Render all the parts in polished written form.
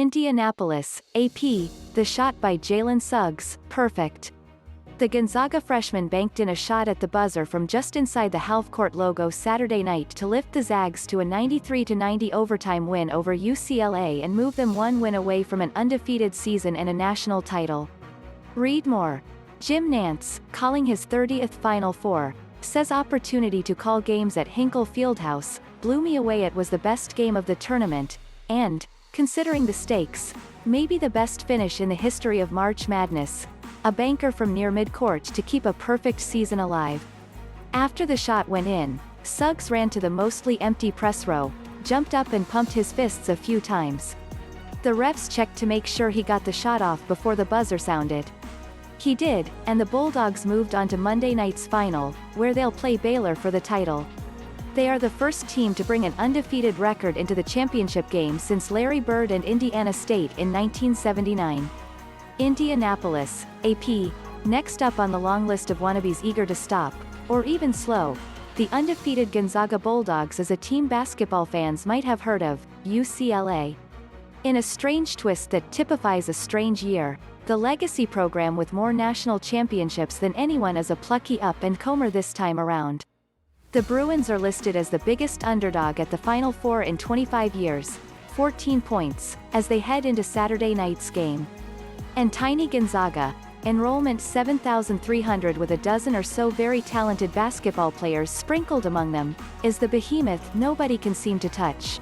Indianapolis, AP, the shot by Jalen Suggs, perfect. The Gonzaga freshman banked in a shot at the buzzer from just inside the halfcourt logo Saturday night to lift the Zags to a 93-90 overtime win over UCLA and move them one win away from an undefeated season and a national title. Read more. Jim Nantz, calling his 30th Final Four, says opportunity to call games at Hinkle Fieldhouse blew me away. It was the best game of the tournament, and, considering the stakes, maybe the best finish in the history of March Madness. A banker from near midcourt to keep a perfect season alive. After the shot went in, Suggs ran to the mostly empty press row, jumped up and pumped his fists a few times. The refs checked to make sure he got the shot off before the buzzer sounded. He did, and the Bulldogs moved on to Monday night's final, where they'll play Baylor for the title. They are the first team to bring an undefeated record into the championship game since Larry Bird and Indiana State in 1979. Indianapolis, AP, next up on the long list of wannabes eager to stop, or even slow. The undefeated Gonzaga Bulldogs is a team basketball fans might have heard of, UCLA. In a strange twist that typifies a strange year, the legacy program with more national championships than anyone is a plucky up-and-comer this time around. The Bruins are listed as the biggest underdog at the Final Four in 25 years, 14 points, as they head into Saturday night's game. And tiny Gonzaga, enrollment 7,300 with a dozen or so very talented basketball players sprinkled among them, is the behemoth nobody can seem to touch.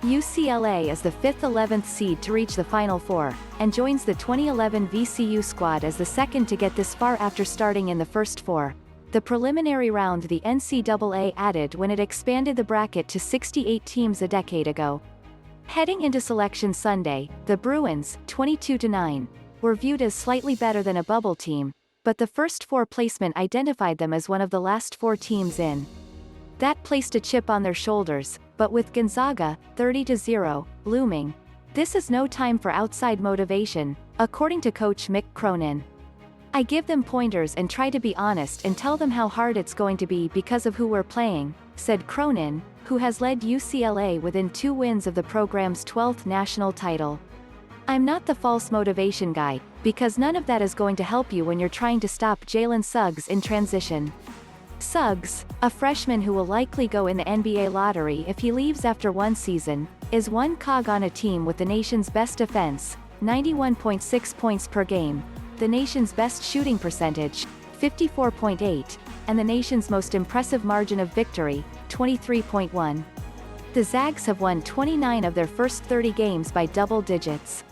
UCLA is the 5th-11th seed to reach the Final Four, and joins the 2011 VCU squad as the second to get this far after starting in the first four. The preliminary round the NCAA added when it expanded the bracket to 68 teams a decade ago. Heading into Selection Sunday, the Bruins, 22-9, were viewed as slightly better than a bubble team, but the first four placement identified them as one of the last four teams in. That placed a chip on their shoulders, but with Gonzaga, 30-0, looming, this is no time for outside motivation, according to coach Mick Cronin. I give them pointers and try to be honest and tell them how hard it's going to be because of who we're playing, said Cronin, who has led UCLA within 2 wins of the program's 12th national title. I'm not the false motivation guy, because none of that is going to help you when you're trying to stop Jalen Suggs in transition. Suggs, a freshman who will likely go in the NBA lottery if he leaves after one season, is one cog on a team with the nation's best defense, 91.6 points per game, the nation's best shooting percentage, 54.8, and the nation's most impressive margin of victory, 23.1. The Zags have won 29 of their first 30 games by double digits.